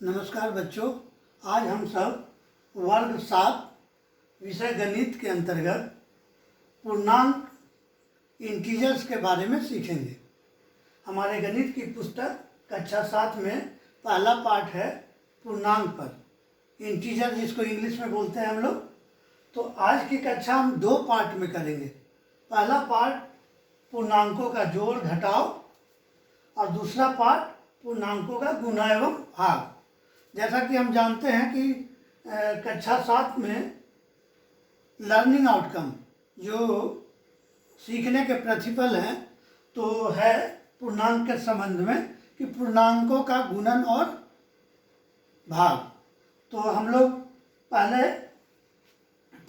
नमस्कार बच्चों, आज हम सब वर्ग 7 विषय गणित के अंतर्गत पूर्णांक इंटीजर्स के बारे में सीखेंगे। हमारे गणित की पुस्तक कक्षा 7 में पहला पाठ है पूर्णांक पर, इंटीजर जिसको इंग्लिश में बोलते हैं हम लोग। तो आज की कक्षा हम 2 पार्ट में करेंगे। पहला पार्ट पूर्णांकों का जोड़ घटाव और दूसरा पार्ट पूर्णांकों का गुणा एवं भाग। जैसा कि हम जानते हैं कि कक्षा 7 में लर्निंग आउटकम जो सीखने के प्रतिफल हैं तो है पूर्णांक के संबंध में कि पूर्णांकों का गुणन और भाग। तो हम लोग पहले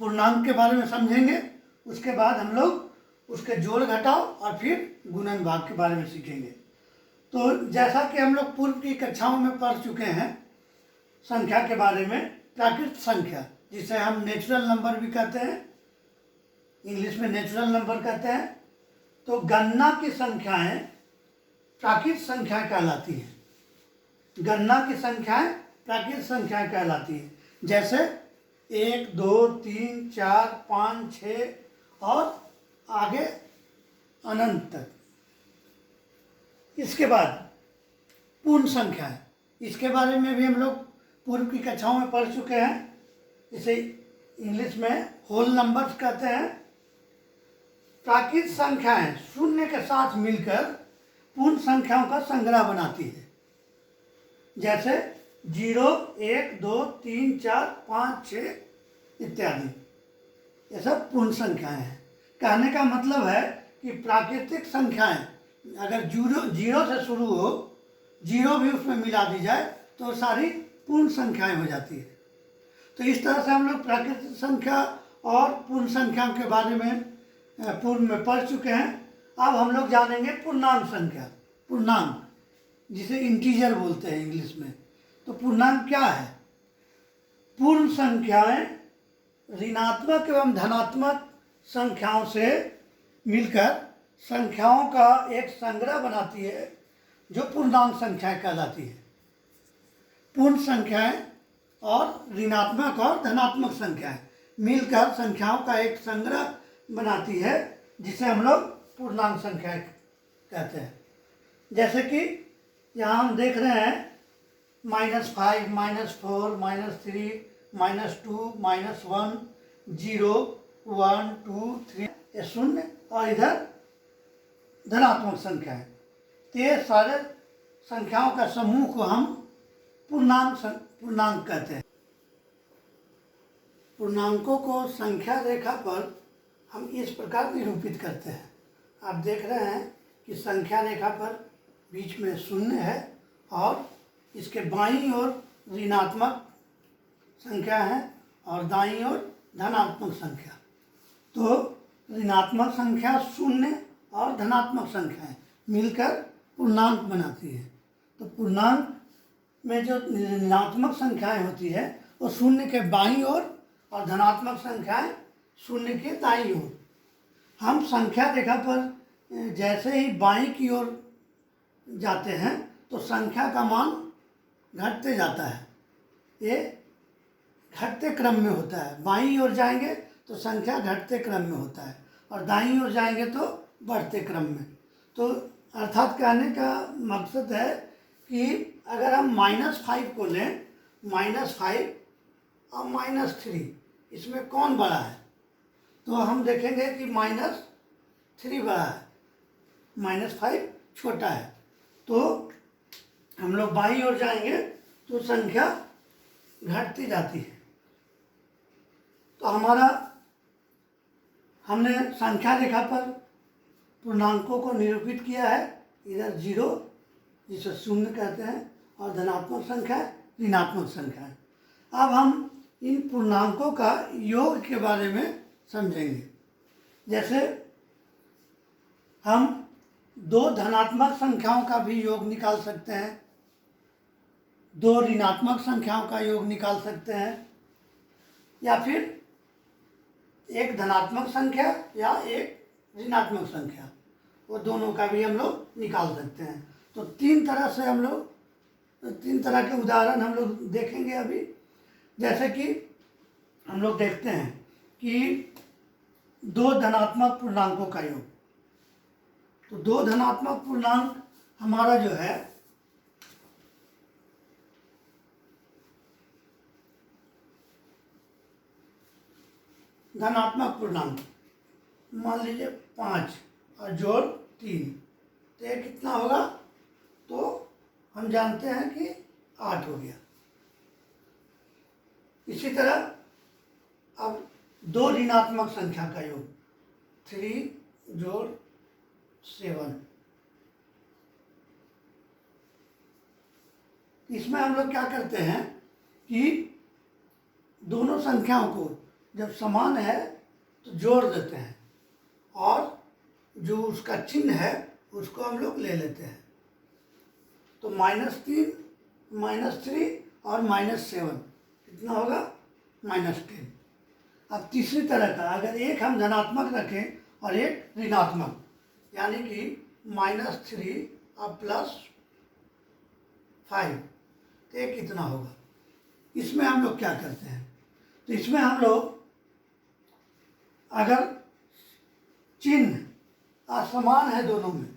पूर्णांक के बारे में समझेंगे, उसके बाद हम लोग उसके जोड़ घटाव और फिर गुणन भाग के बारे में सीखेंगे। तो जैसा कि हम लोग पूर्व की कक्षाओं में पढ़ चुके हैं संख्या के बारे में, प्राकृत संख्या जिसे हम नेचुरल नंबर भी कहते हैं, इंग्लिश में नेचुरल नंबर कहते हैं। तो गणना की संख्याएं प्राकृत संख्याएं कहलाती हैं। गणना की संख्याएं प्राकृत संख्याएं कहलाती हैं, जैसे 1, 2, 3, 4, 5, 6 और आगे अनंत तक। इसके बाद पूर्ण संख्या है, इसके बारे में भी हम लोग पूर्व की कक्षाओं में पढ़ चुके हैं। इसे इंग्लिश में होल नंबर्स कहते हैं। प्राकृत संख्याएं शून्य के साथ मिलकर पूर्ण संख्याओं का संग्रह बनाती है, जैसे 0, 1, 2, 3, 4, 5, 6 इत्यादि। ये सब पूर्ण संख्याएं हैं। कहने का मतलब है कि प्राकृतिक संख्याएं अगर जीरो से शुरू हो, जीरो भी उसमें मिला दी जाए तो सारी पूर्ण संख्याएं हो जाती है। तो इस तरह से हम लोग प्राकृतिक संख्या और पूर्ण संख्याओं के बारे में पूर्व में पढ़ चुके हैं। अब हम लोग जानेंगे पूर्णांक संख्या, पूर्णांक जिसे इंटीजर बोलते हैं इंग्लिश में। तो पूर्णांक क्या है? पूर्ण संख्याएं ऋणात्मक एवं धनात्मक संख्याओं से मिलकर संख्याओं का एक संग्रह बनाती है जो पूर्णांक संख्याएं कहलाती है। पूर्ण संख्याएं और ऋणात्मक और धनात्मक संख्याएं मिलकर संख्याओं का एक संग्रह बनाती है जिसे हम लोग पूर्णांक संख्याएं कहते हैं। जैसे कि यहाँ हम देख रहे हैं -5, -4, -3, -2, -1, 0, 1, 2, 3 ये शून्य और इधर धनात्मक संख्या है। तो ये सारे संख्याओं का समूह को हम पूर्णांक कहते हैं। पूर्णांकों को संख्या रेखा पर हम इस प्रकार निरूपित करते हैं। आप देख रहे हैं कि संख्या रेखा पर बीच में शून्य है और इसके बाईं ओर ऋणात्मक संख्या है और दाईं ओर धनात्मक संख्या। तो ऋणात्मक संख्या शून्य और धनात्मक संख्याएं मिलकर पूर्णांक बनाती है। तो पूर्णांक में जो ऋणात्मक संख्याएं होती है वो शून्य के बाईं ओर और धनात्मक संख्याएं शून्य के दाईं ओर। हम संख्या रेखा पर जैसे ही बाईं की ओर जाते हैं तो संख्या का मान घटते जाता है। ये घटते क्रम में होता है। बाईं ओर जाएंगे तो संख्या घटते क्रम में होता है और दाईं ओर जाएंगे तो बढ़ते क्रम में। तो अर्थात कहने का मकसद है कि अगर हम -5 को लें, -5 और -3 इसमें कौन बड़ा है? तो हम देखेंगे कि -3 बड़ा है, -5 छोटा है। तो हम लोग बाईं ओर जाएंगे तो संख्या घटती जाती है। तो हमने संख्या रेखा पर पूर्णांकों को निरूपित किया है। इधर 0 जिसे शून्य कहते हैं और धनात्मक संख्या ऋणात्मक संख्या है। अब हम इन पूर्णांकों का योग के बारे में समझेंगे। जैसे हम 2 धनात्मक संख्याओं का भी योग निकाल सकते हैं, 2 ऋणात्मक संख्याओं का योग निकाल सकते हैं, या फिर एक धनात्मक संख्या या एक ऋणात्मक संख्या, वो दोनों का भी हम लोग निकाल सकते हैं। तो 3 तरह से हम लोग तीन तरह के उदाहरण हम लोग देखेंगे अभी। जैसे कि हम लोग देखते हैं कि दो धनात्मक पूर्णांकों का योग। तो दो धनात्मक पूर्णांक हमारा जो है धनात्मक पूर्णांक, मान लीजिए 5 और जोड़ 3, तो ये कितना होगा? तो हम जानते हैं कि 8 हो गया। इसी तरह अब दो ऋणात्मक संख्या का योग, 3 जोड़ 7, इसमें हम लोग क्या करते हैं कि दोनों संख्याओं को जब समान है तो जोड़ देते हैं और जो उसका चिन्ह है उसको हम लोग ले लेते हैं। तो -3, -3 और -7 कितना होगा? -10। अब तीसरी तरह का, अगर एक हम धनात्मक रखें और एक ऋणात्मक, यानी कि -3 और +5, तो ये कितना होगा? इसमें हम लोग क्या करते हैं? तो इसमें हम लोग अगर चिन्ह असमान है दोनों में,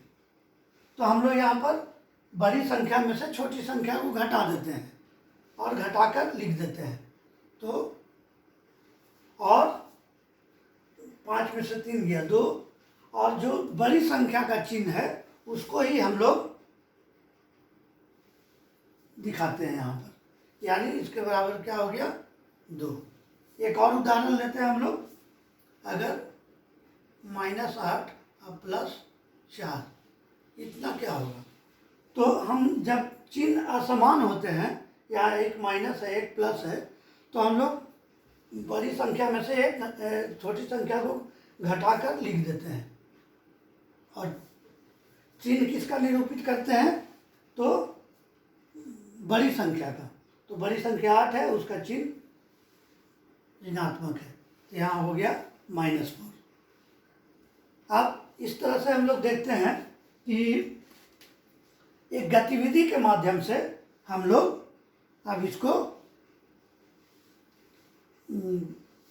तो हम लोग यहाँ पर बड़ी संख्या में से छोटी संख्या को घटा देते हैं और घटाकर लिख देते हैं। तो और 5 में से 3 गया 2, और जो बड़ी संख्या का चिन्ह है उसको ही हम लोग दिखाते हैं यहाँ पर, यानी इसके बराबर क्या हो गया? 2। एक और उदाहरण लेते हैं हम लोग। अगर -8 और +4, इतना क्या होगा? तो हम जब चिन्ह असमान होते हैं, या एक माइनस है एक प्लस है, तो हम लोग बड़ी संख्या में से एक छोटी संख्या को घटाकर लिख देते हैं। और चिन्ह किसका निरूपित करते हैं? तो बड़ी संख्या का। तो बड़ी संख्या 8 है, उसका चिन्ह ऋणात्मक है, तो यहाँ हो गया -4। अब इस तरह से हम लोग देखते हैं कि एक गतिविधि के माध्यम से हम लोग अब इसको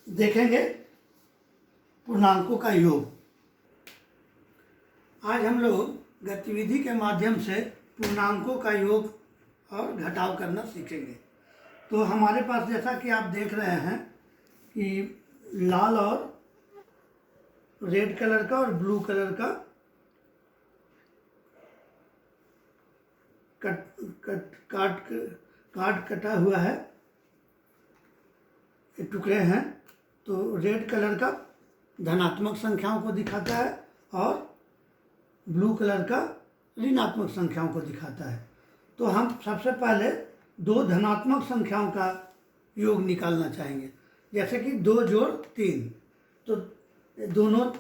देखेंगे, पूर्णांकों का योग। आज हम लोग गतिविधि के माध्यम से पूर्णांकों का योग और घटाव करना सीखेंगे। तो हमारे पास, जैसा कि आप देख रहे हैं कि लाल और रेड कलर का और ब्लू कलर का काट कटा हुआ है, ये टुकड़े हैं। तो रेड कलर का धनात्मक संख्याओं को दिखाता है और ब्लू कलर का ऋणात्मक संख्याओं को दिखाता है। तो हम सबसे पहले दो धनात्मक संख्याओं का योग निकालना चाहेंगे। जैसे कि 2 जोड़ 3, तो दोनों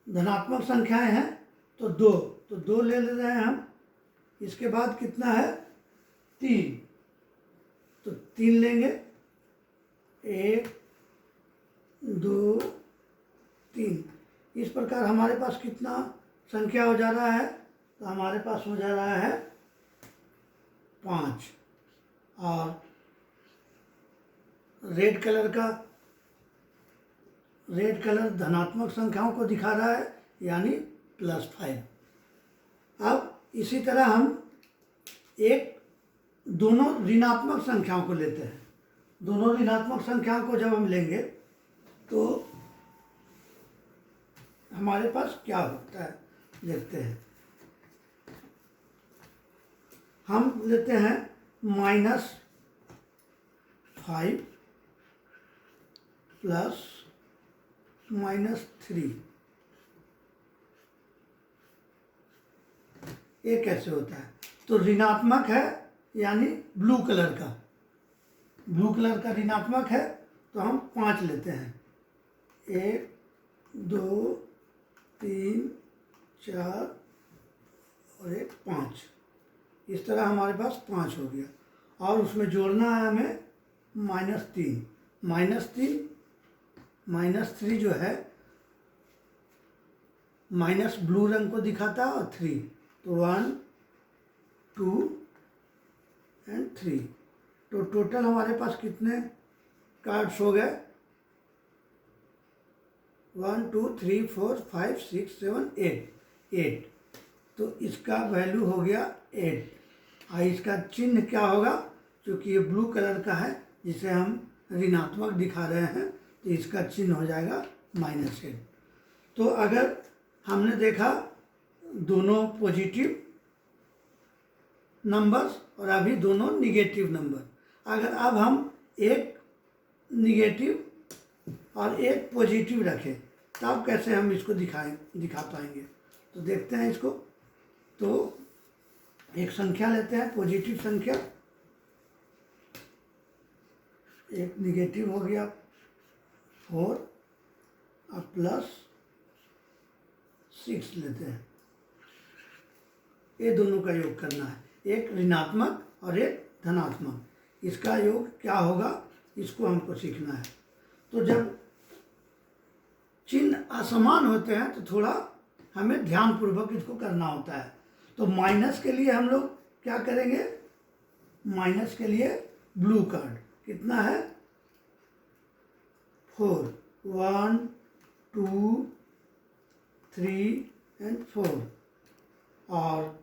धनात्मक संख्याएं हैं, तो 2 ले रहे हैं हम। इसके बाद कितना है? 3, तो 3 लेंगे। 1 2 3, इस प्रकार हमारे पास कितना संख्या हो जा रहा है? तो हमारे पास हो जा रहा है 5। और रेड कलर धनात्मक संख्याओं को दिखा रहा है, यानी +5। अब इसी तरह हम दोनों ऋणात्मक संख्याओं को लेते हैं। दोनों ऋणात्मक संख्याओं को जब हम लेंगे तो हमारे पास क्या होता है, देखते हैं। हम लेते हैं -5 प्लस -3। ये कैसे होता है? तो ऋणात्मक है, यानी ब्लू कलर का ऋणात्मक है, तो हम 5 लेते हैं। 1 2 3 4 और 5। इस तरह हमारे पास 5 हो गया। और उसमें जोड़ना है हमें -3 जो है माइनस ब्लू रंग को दिखाता है और 3, तो 1 2 एंड 3। तो टोटल हमारे पास कितने कार्ड्स हो गए? 1 2 3 4 5 6 7 8। तो इसका वैल्यू हो गया 8। और इसका चिन्ह क्या होगा? क्योंकि ये ब्लू कलर का है जिसे हम ऋणात्मक दिखा रहे हैं, तो इसका चिन्ह हो जाएगा -8। तो अगर हमने देखा दोनों पॉजिटिव नंबर्स और अभी दोनों निगेटिव नंबर, अगर अब हम एक निगेटिव और एक पॉजिटिव रखें तब कैसे हम इसको दिखा पाएंगे? तो देखते हैं इसको। तो एक संख्या लेते हैं, पॉजिटिव संख्या, एक निगेटिव हो गया 4 और प्लस 6 लेते हैं। ये दोनों का योग करना है, एक ऋणात्मक और एक धनात्मक। इसका योग क्या होगा इसको हमको सीखना है। तो जब चिन्ह असमान होते हैं तो थोड़ा हमें ध्यानपूर्वक इसको करना होता है। तो माइनस के लिए हम लोग क्या करेंगे? माइनस के लिए ब्लू कार्ड कितना है? 4, 1 2 3 एंड 4। और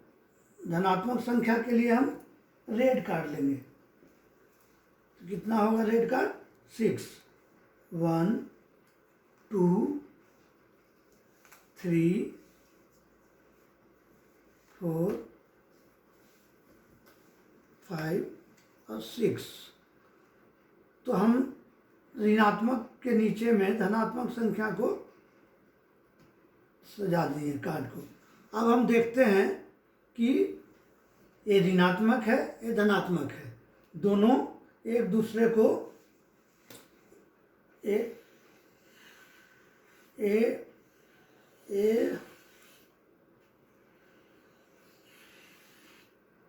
धनात्मक संख्या के लिए हम रेड कार्ड लेंगे। तो कितना होगा रेड कार्ड? 6, 1 2 3 4 5 और 6। तो हम ऋणात्मक के नीचे में धनात्मक संख्या को सजा दिए कार्ड को। अब हम देखते हैं कि ये ऋणात्मक है, ये धनात्मक है, दोनों एक दूसरे को ए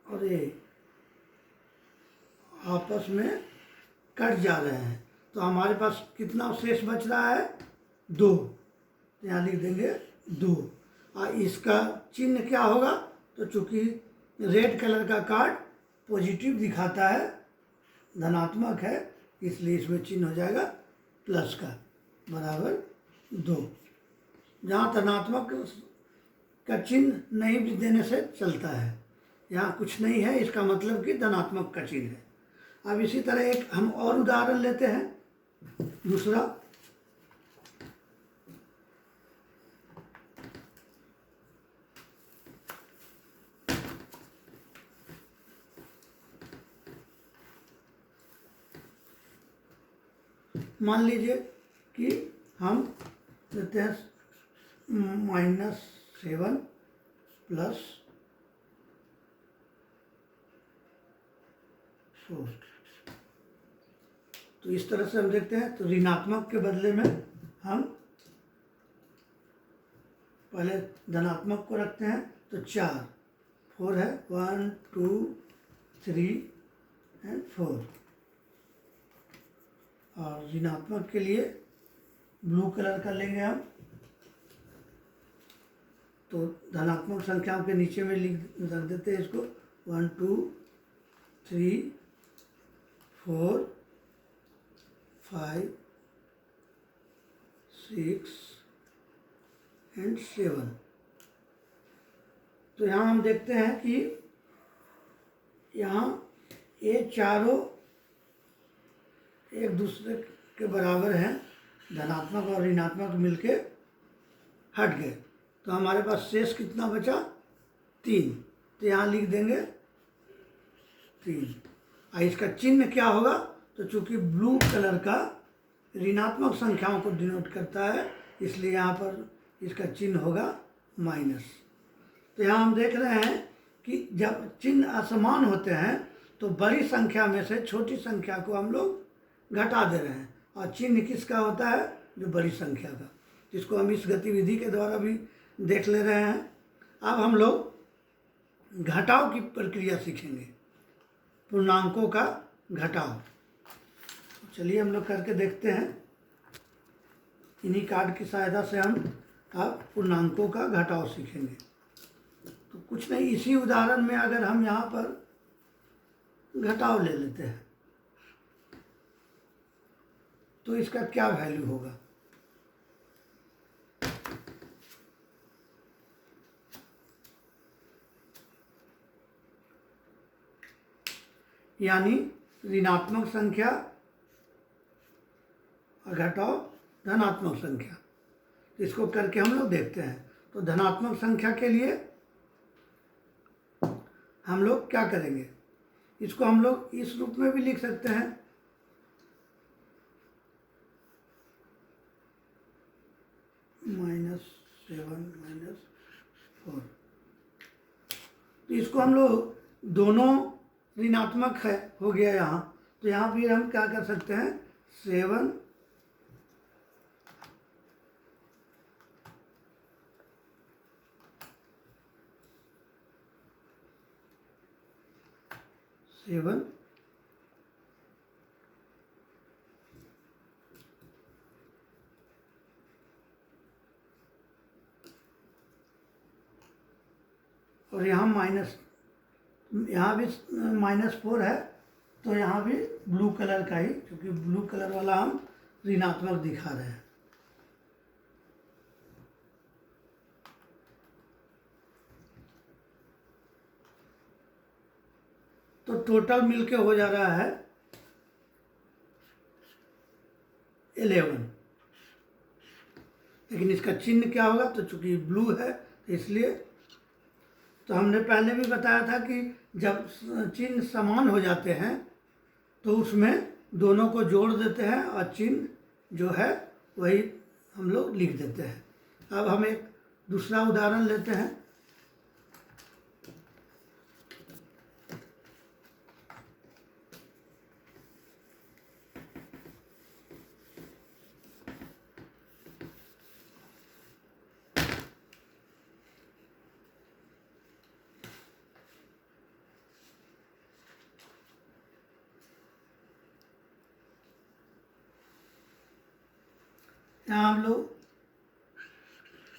और ए आपस में कट जा रहे हैं। तो हमारे पास कितना शेष बच रहा है? 2। तो यहाँ लिख देंगे 2। और इसका चिन्ह क्या होगा? तो चूंकि रेड कलर का कार्ड पॉजिटिव दिखाता है, धनात्मक है, इसलिए इसमें चिन्ह हो जाएगा प्लस का बराबर 2। जहाँ धनात्मक का चिन्ह नहीं भी देने से चलता है, यहाँ कुछ नहीं है इसका मतलब कि धनात्मक का चिन्ह है। अब इसी तरह एक हम और उदाहरण लेते हैं दूसरा। मान लीजिए कि हम लेते हैं -7 प्लस 4। तो इस तरह से हम देखते हैं। तो ऋणात्मक के बदले में हम पहले धनात्मक को रखते हैं। तो 4 है, 1 2 3 एंड 4। और ऋणात्मक के लिए ब्लू कलर का लेंगे हम। तो धनात्मक संख्याओं के नीचे में रख देते हैं इसको 1 2 3 4 5 6 एंड 7। तो यहाँ हम देखते हैं कि यहाँ ये चारों एक दूसरे के बराबर हैं, धनात्मक और ऋणात्मक मिलके हट गए। तो हमारे पास शेष कितना बचा? 3। तो यहाँ लिख देंगे 3। और इसका चिन्ह क्या होगा? तो चूंकि ब्लू कलर का ऋणात्मक संख्याओं को डिनोट करता है, इसलिए यहाँ पर इसका चिन्ह होगा माइनस। तो यहाँ हम देख रहे हैं कि जब चिन्ह असमान होते हैं तो बड़ी संख्या में से छोटी संख्या को हम लोग घटा दे रहे हैं, और चिन्ह किसका होता है? जो बड़ी संख्या का, जिसको हम इस गतिविधि के द्वारा भी देख ले रहे हैं। अब हम लोग घटाव की प्रक्रिया सीखेंगे, पूर्णांकों का घटाव। चलिए हम लोग करके देखते हैं। इन्हीं कार्ड की सहायता से हम अब पूर्णांकों का घटाव सीखेंगे। तो कुछ नहीं, इसी उदाहरण में अगर हम यहाँ पर घटाव ले लेते हैं, तो इसका क्या वैल्यू होगा? यानी ऋणात्मक संख्या और घटाओ धनात्मक संख्या। इसको करके हम लोग देखते हैं। तो धनात्मक संख्या के लिए हम लोग क्या करेंगे? इसको हम लोग इस रूप में भी लिख सकते हैं, -7 -4। तो इसको हम लोग दोनों ऋणात्मक है हो गया यहाँ, तो यहाँ फिर हम क्या कर सकते हैं? 7 और यहाँ यहाँ भी -4 है, तो यहाँ भी ब्लू कलर का ही, क्योंकि ब्लू कलर वाला हम ऋणात्मक दिखा रहे हैं। तो टोटल मिलके हो जा रहा है 11। लेकिन इसका चिन्ह क्या होगा? तो चूंकि ब्लू है इसलिए, तो हमने पहले भी बताया था कि जब चिन्ह समान हो जाते हैं तो उसमें दोनों को जोड़ देते हैं और चिन्ह जो है वही हम लोग लिख देते हैं। अब हम एक दूसरा उदाहरण लेते हैं। यहाँ हम लोग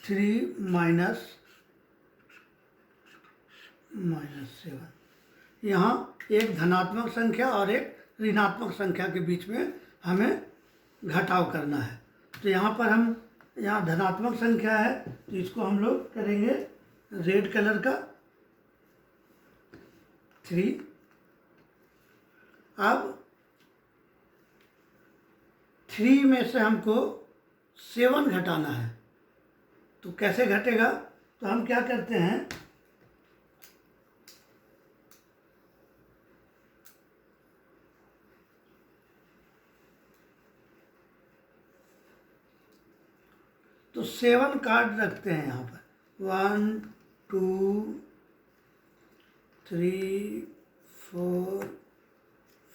3 -7, यहाँ एक धनात्मक संख्या और एक ऋणात्मक संख्या के बीच में हमें घटाव करना है। तो यहाँ पर हम यहाँ धनात्मक संख्या है, तो इसको हम लोग करेंगे रेड कलर का 3। अब 3 में से हमको 7 घटाना है, तो कैसे घटेगा? तो हम क्या करते हैं, तो 7 कार्ड रखते हैं यहाँ पर। 1 2 3 4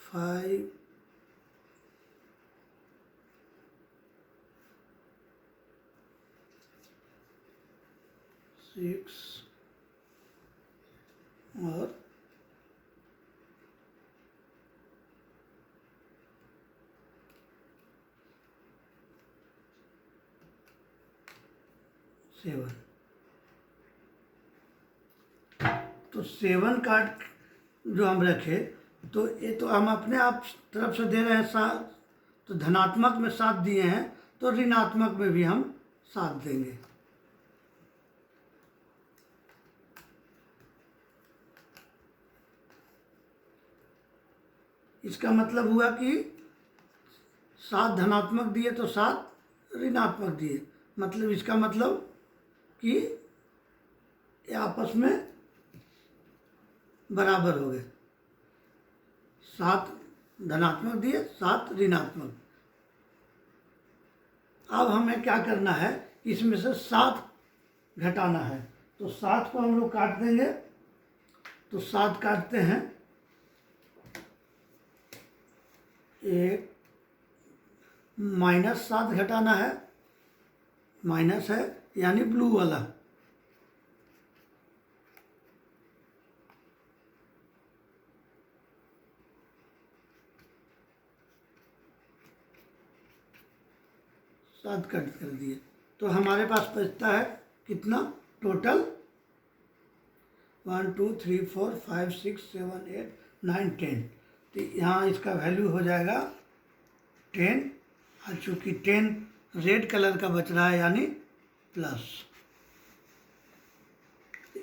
5 6 और 7। तो 7 कार्ड जो हम रखे, तो ये तो हम अपने आप तरफ से दे रहे हैं 7, तो धनात्मक में 7 दिए हैं, तो ऋणात्मक में भी हम 7 देंगे। इसका मतलब हुआ कि 7 धनात्मक दिए तो 7 ऋणात्मक दिए, मतलब इसका मतलब कि ये आपस में बराबर हो गए। 7 धनात्मक दिए, 7 ऋणात्मक। अब हमें क्या करना है? इसमें से 7 घटाना है, तो 7 को हम लोग काट देंगे। तो 7 काटते हैं, 1 -7 घटाना है, माइनस है यानी ब्लू वाला। सात कट कर दिए, तो हमारे पास बचता है कितना टोटल? 1 2 3 4 5 6 7 8 9 10, तो यहाँ इसका वैल्यू हो जाएगा 10, और चूँकि 10 रेड कलर का बच रहा है यानी प्लस।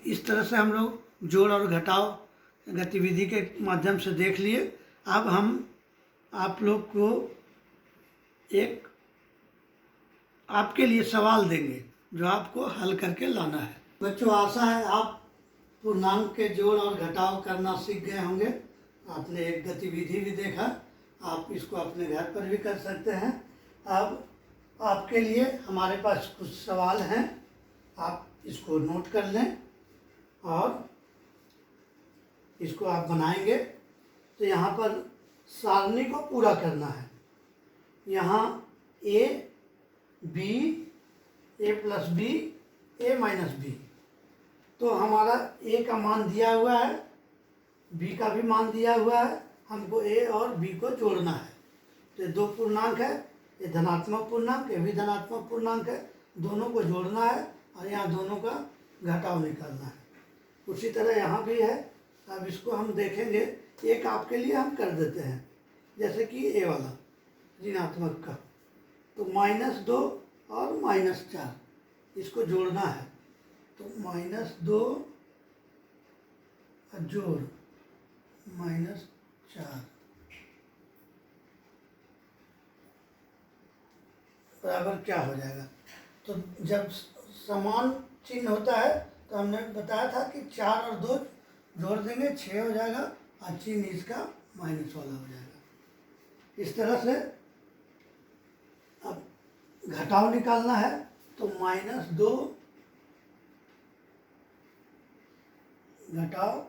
इस तरह से हम लोग जोड़ और घटाव गतिविधि के माध्यम से देख लिए। अब हम आप लोग को एक आपके लिए सवाल देंगे जो आपको हल करके लाना है। बच्चों, आशा है आप पूर्णांक के जोड़ और घटाव करना सीख गए होंगे। आपने एक गतिविधि भी देखा, आप इसको अपने घर पर भी कर सकते हैं। अब आपके लिए हमारे पास कुछ सवाल हैं, आप इसको नोट कर लें और इसको आप बनाएंगे। तो यहाँ पर सारणी को पूरा करना है। यहाँ A B, A plus B, A minus B, तो हमारा ए का मान दिया हुआ है, बी का भी मान दिया हुआ है, हमको ए और बी को जोड़ना है। तो दो पूर्णांक है, ये धनात्मक पूर्णांक, ये भी धनात्मक पूर्णांक है, दोनों को जोड़ना है और यहाँ दोनों का घटाव निकालना है। उसी तरह यहाँ भी है। अब इसको हम देखेंगे, एक आपके लिए हम कर देते हैं, जैसे कि ए वाला ऋणात्मक का, तो -2 और -4 इसको जोड़ना है। तो -2 जोड़ -4 बराबर क्या हो जाएगा। तो जब समान चिन्ह होता है तो हमने बताया था कि 4 और 2 जोड़ देंगे 6 हो जाएगा, और चिन्ह इसका माइनस वाला हो जाएगा। इस तरह से अब घटाव निकालना है, तो -2 घटाव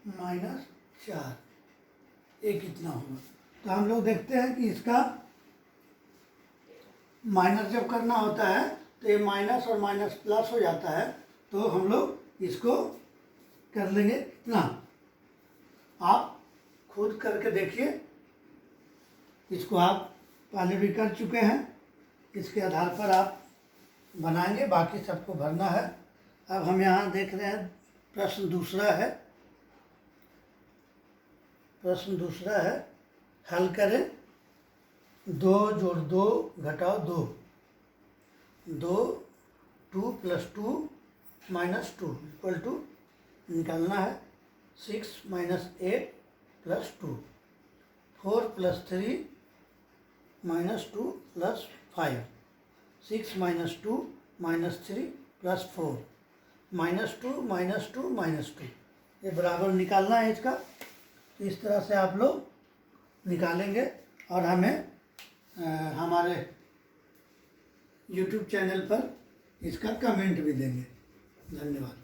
-4 ये कितना होगा। तो हम लोग देखते हैं कि इसका माइनस जब करना होता है तो ये माइनस और माइनस प्लस हो जाता है। तो हम लोग इसको कर लेंगे इतना, आप खुद करके देखिए। इसको आप पहले भी कर चुके हैं, इसके आधार पर आप बनाएंगे, बाकी सबको भरना है। अब हम यहाँ देख रहे हैं प्रश्न दूसरा है। प्रश्न दूसरा है, हल करें। 2 जोड़ 2 घटाव 2, 2 + 2 - 2 इक्वल टू निकालना है 6 - 8 + 2, 4 + 3 - 2 + 5, 6 - 2 - 3 + 4, -2 - 2 ये बराबर निकालना है इसका। इस तरह से आप लोग निकालेंगे और हमें हमारे YouTube चैनल पर इसका कमेंट भी देंगे। धन्यवाद।